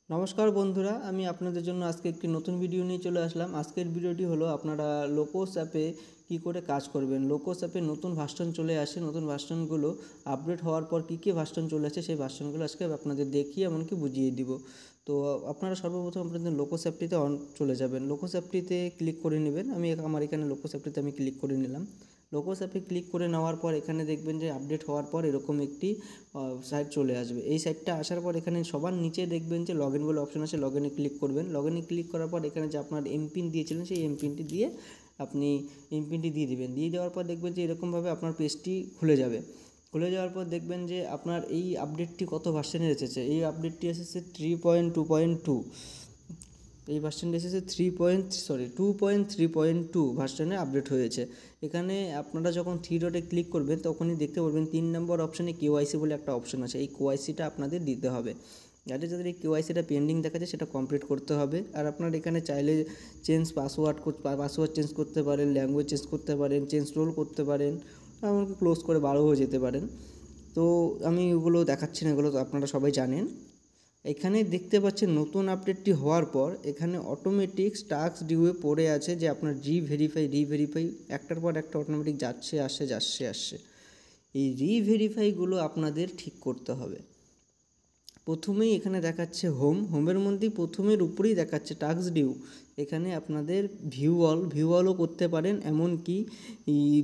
নমস্কার বন্ধুরা, আমি আপনাদের জন্য আজকে একটি নতুন ভিডিও নিয়ে চলে আসলাম। আজকের ভিডিওটি হলো আপনারা লোকোস অ্যাপে কী করে কাজ করবেন। লোকোস অ্যাপে নতুন ভার্সন চলে আসে, নতুন ভার্সনগুলো আপডেট হওয়ার পর কী ভার্সন চলে আসে সেই ভার্সনগুলো আজকে আপনাদের দেখিয়ে এমনকি বুঝিয়ে দিব। তো আপনারা সর্বপ্রথম আপনাদের লোকোস অ্যাপটিতে চলে যাবেন। লোকোস অ্যাপটিতে ক্লিক করে নেবেন। আমার এখানে লোকোস অ্যাপটিতে আমি ক্লিক করে নিলাম। লোকোস অ্যাপে ক্লিক করে নেওয়ার পর এখানে দেখবেন যে আপডেট হওয়ার পর এরকম একটি সাইট চলে আসবে। এই সাইটটা আসার পর এখানে সবার নিচে দেখবেন যে লগ ইন বলে অপশন আছে, লগ ইনে ক্লিক করবেন। লগ ইনে ক্লিক করার পর এখানে যে আপনার এমপিন দিয়েছিলেন সেই এমপিনটি দিয়ে আপনি এমপিনটি দিয়ে দেবেন। দিয়ে দেওয়ার পর দেখবেন যে এরকমভাবে আপনার পেজটি খুলে যাবে। খুলে যাওয়ার পর দেখবেন যে আপনার এই আপডেটটি কত ভার্সনের এসেছে। এই আপডেটটি এসেছে 3.2.2। এই ভার্সনটা এসেছে 2.3.2 ভার্সনে আপডেট হয়েছে। এখানে আপনারা যখন 3 ডটে ক্লিক করবেন তখনই দেখতে পারবেন 3 নম্বর অপশানে কেওয়াইসি বলে একটা অপশন আছে। এই কেওয়াইসিটা আপনাদের দিতে হবে। যাদের এই কেওয়াইসিটা পেন্ডিং দেখাচ্ছে সেটা কমপ্লিট করতে হবে। আর আপনারা এখানে চাইলে পাসওয়ার্ড চেঞ্জ করতে পারেন, ল্যাঙ্গুয়েজ চেঞ্জ করতে পারেন, চেঞ্জ রোল করতে পারেন, এমনকি ক্লোজ করে বারোও যেতে পারেন। তো আমি ওগুলো দেখাচ্ছি না, এগুলো তো আপনারা সবাই জানেন। এখানে দেখতে পাচ্ছেন নতুন আপডেটটি হওয়ার পর এখানে অটোমেটিক টাস্ক ডিউয়ে পড়ে আছে যে আপনার রিভেরিফাই একটার পর একটা অটোমেটিক যাচ্ছে। এই রিভেরিফাইগুলো আপনাদের ঠিক করতে হবে। প্রথমেই এখানে দেখাচ্ছে হোমের মধ্যেই প্রথমের উপরেই দেখাচ্ছে টাস্ক ডিউ। এখানে আপনাদের ভিউ অলও করতে পারেন, এমনকি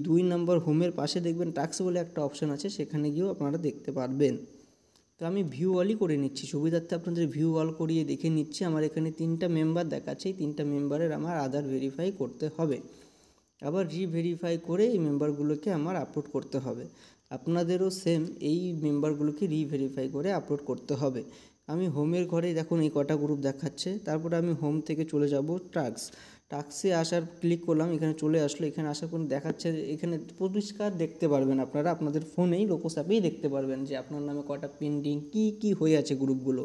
2 নম্বর হোমের পাশে দেখবেন টাস্ক বলে একটা অপশান আছে, সেখানে গিয়েও আপনারা দেখতে পারবেন। তো আমি ভিউ অলই করে নিচ্ছি, সুবিধার্থে আপনাদের ভিউ অল করিয়ে দেখে নিচ্ছি। আমার এখানে 3টা মেম্বার দেখাচ্ছে, এই 3টা মেম্বারের আমার আধার ভেরিফাই করতে হবে। আবার রিভেরিফাই করে এই মেম্বারগুলোকে আমার আপলোড করতে হবে। আপনাদেরও সেম এই মেম্বারগুলোকে রিভেরিফাই করে আপলোড করতে হবে। আমি হোমের ঘরে দেখুন এই কটা গ্রুপ দেখাচ্ছে। তারপরে আমি হোম থেকে চলে যাব টাস্কে আসার ক্লিক করলাম, এখানে চলে আসলো। এখানে আসার পর দেখাচ্ছে, এখানে পরিষ্কার দেখতে পারবেন আপনারা আপনাদের ফোনেই লোকোস অ্যাপেই দেখতে পারবেন যে আপনার নামে কটা পেন্ডিং কী হয়ে আছে গ্রুপগুলো।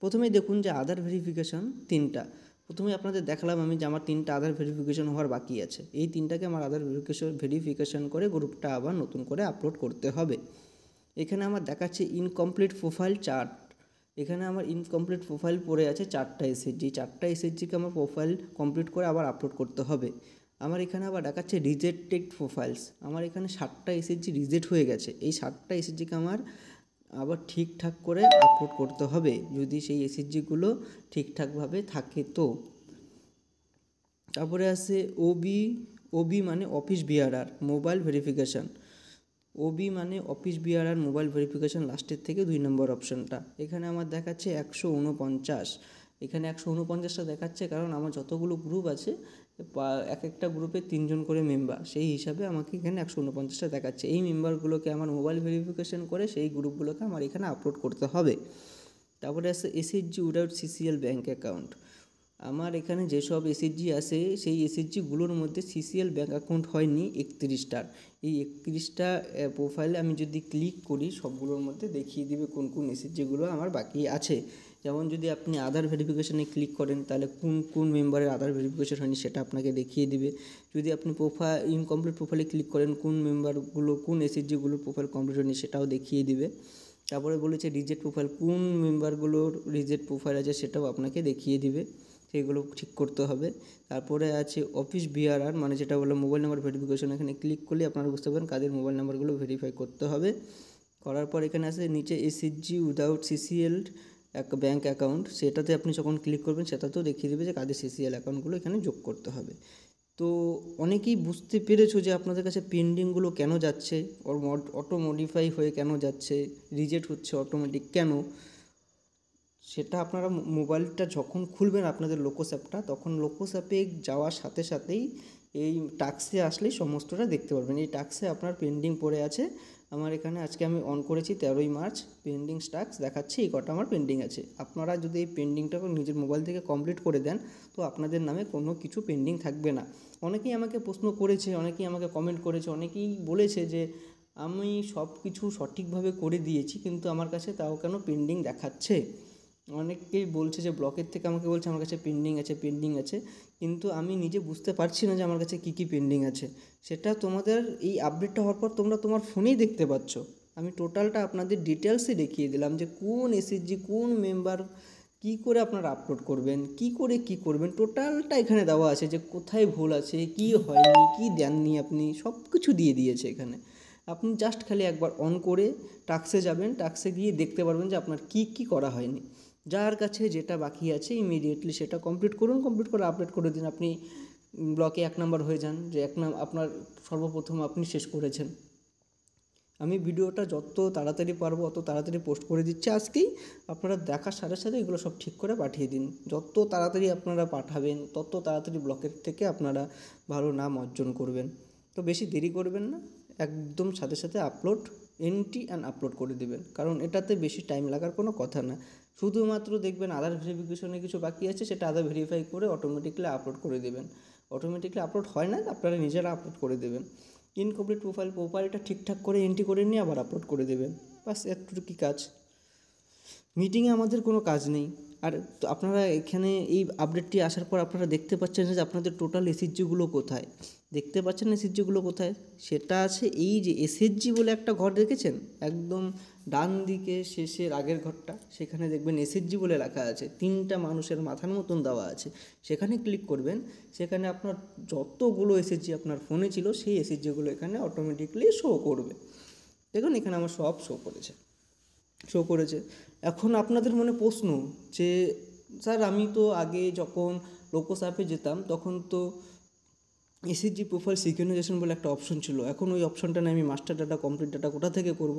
প্রথমেই দেখুন যে আধার ভেরিফিকেশান 3টা। প্রথমেই আপনাদের দেখালাম আমি যে আমার 3টা আধার ভেরিফিকেশান হওয়ার বাকি আছে। এই 3টাকে আমার আধার ভেরিফিকেশান করে গ্রুপটা আবার নতুন করে আপলোড করতে হবে। এখানে আমার দেখাচ্ছে ইনকমপ্লিট প্রোফাইল চার্ট। এখানে আমার ইনকমপ্লিট প্রোফাইল পড়ে আছে 4টা এসএইচজি। 4টা এসএইচজিকে আমার প্রোফাইল কমপ্লিট করে আবার আপলোড করতে হবে। আমার এখানে আবার দেখাচ্ছে রিজেক্টেড প্রোফাইলস। আমার এখানে 7টা এসএইচজি রিজেক্ট হয়ে গেছে। এই 7টা এসএইচজিকে আমার আবার ঠিকঠাক করে আপলোড করতে হবে, যদি সেই এসএইচজিগুলো ঠিকঠাকভাবে থাকে। তো তারপরে আছে ওবি মানে অফিস বিআরআর মোবাইল ভেরিফিকেশান। ওবি মানে অফিস বিআরআর মোবাইল ভেরিফিকেশান, লাস্টের থেকে 2 নম্বর অপশানটা। এখানে আমার দেখাচ্ছে 149। এখানে 149টা দেখাচ্ছে কারণ আমার যতগুলো গ্রুপ আছে এক একটা গ্রুপে 3 জন করে মেম্বার, সেই হিসাবে আমাকে এখানে 149টা দেখাচ্ছে। এই মেম্বারগুলোকে আমার মোবাইল ভেরিফিকেশান করে সেই গ্রুপগুলোকে আমার এখানে আপলোড করতে হবে। তারপরে আছে SHG without CCl bank account. আমার এখানে যেসব এসএইচজি আছে সেই এসএইচজিগুলোর মধ্যে সিসিএল ব্যাঙ্ক অ্যাকাউন্ট হয়নি 31টার। এই 31টা প্রোফাইলে আমি যদি ক্লিক করি সবগুলোর মধ্যে দেখিয়ে দিবে কোন কোন এসএইচজিগুলো আমার বাকি আছে। যেমন যদি আপনি আধার ভেরিফিকেশানে ক্লিক করেন তাহলে কোন মেম্বারের আধার ভেরিফিকেশান হয়নি সেটা আপনাকে দেখিয়ে দিবে। যদি আপনি ইনকমপ্লিট প্রোফাইলে ক্লিক করেন কোন মেম্বারগুলো কোন এসএইচজিগুলোর প্রোফাইল কমপ্লিট হয়নি সেটাও দেখিয়ে দিবে। তারপরে বলেছে রিজেক্ট প্রোফাইল, কোন মেম্বারগুলোর রিজেক্ট প্রোফাইল আছে সেটাও আপনাকে দেখিয়ে দিবে, সেগুলো ঠিক করতে হবে। তারপরে আছে অফিস বিআরআর মানে যেটা বলে মোবাইল নাম্বার ভেরিফিকেশন। এখানে ক্লিক করলে আপনারা বুঝতে পারেন কাদের মোবাইল নাম্বারগুলো ভেরিফাই করতে হবে। করার পর এখানে আছে নিচে SHG without CCl bank account, সেটাতে আপনি যখন ক্লিক করবেন সেটাতেও দেখিয়ে দেবে যে কাদের সিসিএল অ্যাকাউন্টগুলো এখানে যোগ করতে হবে। তো অনেকেই বুঝতে পেরেছো যে আপনাদের কাছে পেন্ডিংগুলো কেন যাচ্ছে, অটো মডিফাই হয়ে কেন যাচ্ছে, রিজেক্ট হচ্ছে অটোমেটিক কেন, সেটা আপনারা মোবাইলটা যখন খুলবেন আপনাদের লোকোস অ্যাপটা, তখন লোকোস অ্যাপে যাওয়ার সাথে সাথেই এই টাস্কে আসলেই সমস্তটা দেখতে পারবেন। এই টাস্কে আপনার পেন্ডিং পড়ে আছে। আমার এখানে আজকে আমি অন করেছি 13ই মার্চ, পেন্ডিং টাস্ক দেখাচ্ছে এই কটা আমার পেন্ডিং আছে। আপনারা যদি এই পেন্ডিংটাকে নিজের মোবাইল থেকে কমপ্লিট করে দেন তো আপনাদের নামে কোনো কিছু পেন্ডিং থাকবে না। অনেকেই আমাকে প্রশ্ন করেছে, অনেকেই আমাকে কমেন্ট করেছে, অনেকেই বলেছে যে আমি সব কিছু সঠিকভাবে করে দিয়েছি কিন্তু আমার কাছে তাও কেন পেন্ডিং দেখাচ্ছে। অনেকেই বলছে যে ব্লকের থেকে আমাকে বলছে আমার কাছে পেন্ডিং আছে, কিন্তু আমি নিজে বুঝতে পারছি না যে আমার কাছে কী পেন্ডিং আছে। সেটা তোমাদের এই আপডেটটা হওয়ার পর তোমরা তোমার ফোনেই দেখতে পাচ্ছ। আমি টোটালটা আপনাদের ডিটেলসে দেখিয়ে দিলাম যে কোন এসএইচজি কোন মেম্বার কি করে আপনারা আপলোড করবেন, কি করে কি করবেন, টোটালটা এখানে দেওয়া আছে যে কোথায় ভুল আছে, কি হয়নি, কি দেননি, আপনি সব কিছু দিয়ে দিয়েছে এখানে। আপনি জাস্ট খালি একবার অন করে টাস্কে যাবেন, টাস্কে গিয়ে দেখতে পারবেন যে আপনার কি কি করা হয়নি। যার কাছে যেটা বাকি আছে ইমিডিয়েটলি সেটা কমপ্লিট করুন, কমপ্লিট করে আপলোড করে দিন। আপনি ব্লকে 1 নাম্বার হয়ে যান, যে আপনার সর্বপ্রথম আপনি শেষ করেছেন। আমি ভিডিওটা যত তাড়াতাড়ি পারবো অত তাড়াতাড়ি পোস্ট করে দিচ্ছি আজকেই। আপনারা দেখার সাথে সাথে এগুলো সব ঠিক করে পাঠিয়ে দিন। যত তাড়াতাড়ি আপনারা পাঠাবেন তত তাড়াতাড়ি ব্লকের থেকে আপনারা ভালো নাম অর্জন করবেন। তো বেশি দেরি করবেন না, একদম সাথে সাথে আপলোড এন্ট্রি অ্যান্ড আপলোড করে দেবেন, কারণ এটাতে বেশি টাইম লাগার কোনো কথা না। শুধুমাত্র দেখবেন আধার ভেরিফিকেশনে কিছু বাকি আছে, সেটা আধার ভেরিফাই করে অটোমেটিকলি আপলোড করে দেবেন। অটোমেটিকলি আপলোড হয় না, আপনারা নিজেরা আপলোড করে দেবেন। ইনকমপ্লিট প্রোফাইলটা ঠিকঠাক করে এন্ট্রি করে নিয়ে আবার আপলোড করে দেবেন। বাস এতটুকুই কাজ। মিটিংয়ে আমাদের কোনো কাজ নেই। আর তো আপনারা এখানে এই আপডেটটি আসার পর আপনারা দেখতে পাচ্ছেন যে আপনাদের টোটাল এসএইচজিগুলো কোথায়, দেখতে পাচ্ছেন এসএইচজিগুলো কোথায়, সেটা আছে এই যে এসএইচজি বলে একটা ঘর দেখেছেন একদম ডান দিকে শেষের আগের ঘরটা, সেখানে দেখবেন এসএইচজি বলে লেখা আছে, 3টা মানুষের মাথার মতন দেওয়া আছে। সেখানে ক্লিক করবেন, সেখানে আপনার যতগুলো এসএইচজি আপনার ফোনে ছিল সেই এসএইচজিগুলো এখানে অটোমেটিকলি শো করবে। দেখুন এখানে আমার সব শো করেছে। এখন আপনাদের মনে প্রশ্ন যে স্যার আমি তো আগে যখন লোকোস অ্যাপে যেতাম তখন তো এসএইচজি প্রোফাইল সিঙ্ক্রোনাইজেশন বলে একটা অপশন ছিল, এখন ওই অপশনটা নিয়ে আমি মাস্টার ডাটা কমপ্লিট ডাটা কোথা থেকে করব?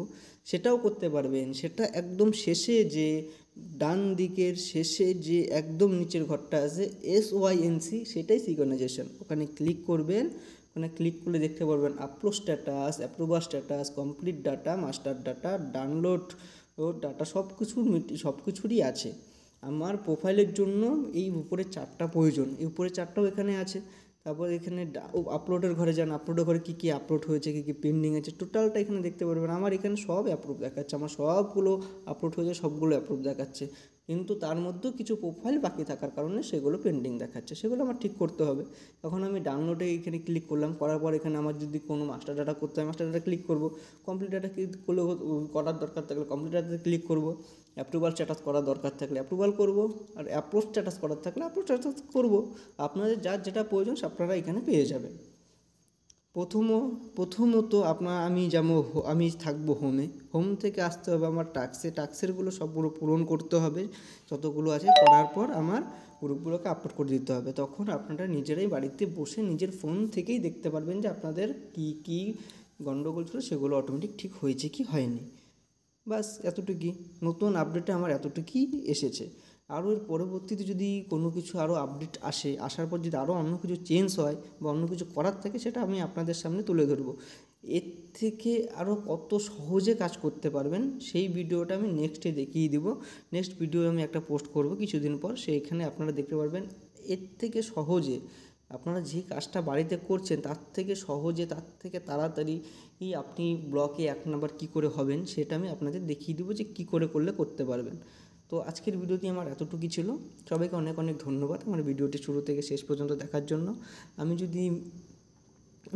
সেটাও করতে পারবেন। সেটা একদম শেষে যে ডান দিকের শেষে যে একদম নিচের ঘরটা আছে SYNC, সেটাই সিঙ্ক্রোনাইজেশন। ওখানে ক্লিক করবেন, ওখানে ক্লিক করলে দেখতে পারবেন upload status, approval status, complete data, master data, download ও ডাটা সব কিছুরই আছে। আমার প্রোফাইলের জন্য এই উপরে 4টা প্রয়োজন, এই উপরে 4টাও এখানে আছে। তারপর এখানে আপলোডের ঘরে যান, আপলোডের ঘরে কী কী আপলোড হয়েছে, কী কী পেন্ডিং আছে, টোটালটা এখানে দেখতে পারবেন। আমার এখানে সব অ্যাপ্রুভ দেখাচ্ছে, আমার সবগুলো আপলোড হয়েছে, সবগুলো অ্যাপ্রুভ দেখাচ্ছে, কিন্তু তার মধ্যেও কিছু প্রোফাইল বাকি থাকার কারণে সেগুলো পেন্ডিং দেখাচ্ছে, সেগুলো আমার ঠিক করতে হবে। তখন আমি ডাউনলোডে এখানে ক্লিক করলাম, করার পর এখানে আমার যদি কোনো মাস্টার ডাটা করতে হয় মাস্টার ডাটা ক্লিক করব, কমপ্লিট ডাটা ক্লিক করলে করার দরকার থাকলে কমপ্লিট ডাটাতে ক্লিক করব, অ্যাপ্রুভাল স্ট্যাটাস করার দরকার থাকলে অ্যাপ্রুভাল করব, আর আপলোড স্ট্যাটাস করার থাকলে আপলোড স্ট্যাটাস করব। আপনাদের যার যেটা প্রয়োজন আপনারা এখানে পেয়ে যাবেন। প্রথমত আমি থাকবো হোম থেকে আসতে হবে আমার টাস্কেরগুলো সবগুলো পূরণ করতে হবে, যতগুলো আছে করার পর আমার গ্রুপগুলোকে আপলোড করে দিতে হবে। তখন আপনারা নিজেরাই বাড়িতে বসে নিজের ফোন থেকেই দেখতে পারবেন যে আপনাদের কী কী গণ্ডগোল ছিল, সেগুলো অটোমেটিক ঠিক হয়েছে কি হয়নি। বাস এতটুকুই, নতুন আপডেটে আমার এতটুকুই এসেছে। আরও এর পরবর্তীতে যদি কোনো কিছু আরও আপডেট আসার পর যদি আরও অন্য কিছু চেঞ্জ হয় বা অন্য কিছু করার থাকে, সেটা আমি আপনাদের সামনে তুলে ধরবো। এর থেকে আরও কত সহজে কাজ করতে পারবেন সেই ভিডিওটা আমি নেক্সটে দেখিয়ে দিব। নেক্সট ভিডিও আমি একটা পোস্ট করব কিছুদিন পর, সেইখানে আপনারা দেখতে পারবেন এর থেকে সহজে আপনারা যে কাজটা বাড়িতে করছেন তার থেকে সহজে, তার থেকে তাড়াতাড়ি আপনি ব্লকে 1 নাম্বার কী করে হবেন সেটা আমি আপনাদের দেখিয়ে দেবো যে কী করে করলে করতে পারবেন। তো আজকের ভিডিওটি আমার এতটুকুই ছিল। সবাইকে অনেক অনেক ধন্যবাদ আমার ভিডিওটি শুরু থেকে শেষ পর্যন্ত দেখার জন্য। আমি যদি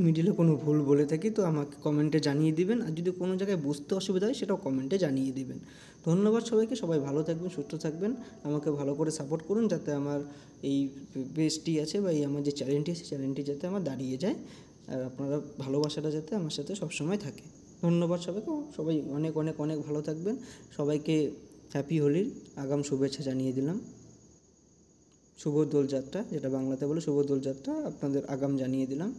মিডিলে কোনো ভুল বলে থাকি তো আমাকে কমেন্টে জানিয়ে দিবেন, আর যদি কোনো জায়গায় বুঝতে অসুবিধা হয় সেটাও কমেন্টে জানিয়ে দিবেন। ধন্যবাদ সবাইকে, সবাই ভালো থাকবেন, সুস্থ থাকবেন, আমাকে ভালো করে সাপোর্ট করুন যাতে আমার এই পেজটি আছে বা এই আমার যে চ্যানেলটি আছে চ্যানেলটি যাতে আমার দাঁড়িয়ে যায়, আর আপনারা ভালোবাসাটা যাতে আমার সাথে সবসময় থাকে। ধন্যবাদ সবাইকে, সবাই অনেক অনেক অনেক ভালো থাকবেন। সবাইকে হ্যাপি হোলির আগাম শুভেচ্ছা জানিয়ে দিলাম। শুভ দোলযাত্রা, যেটা বাংলাতে বলে শুভ দোলযাত্রা, আপনাদের আগাম জানিয়ে দিলাম।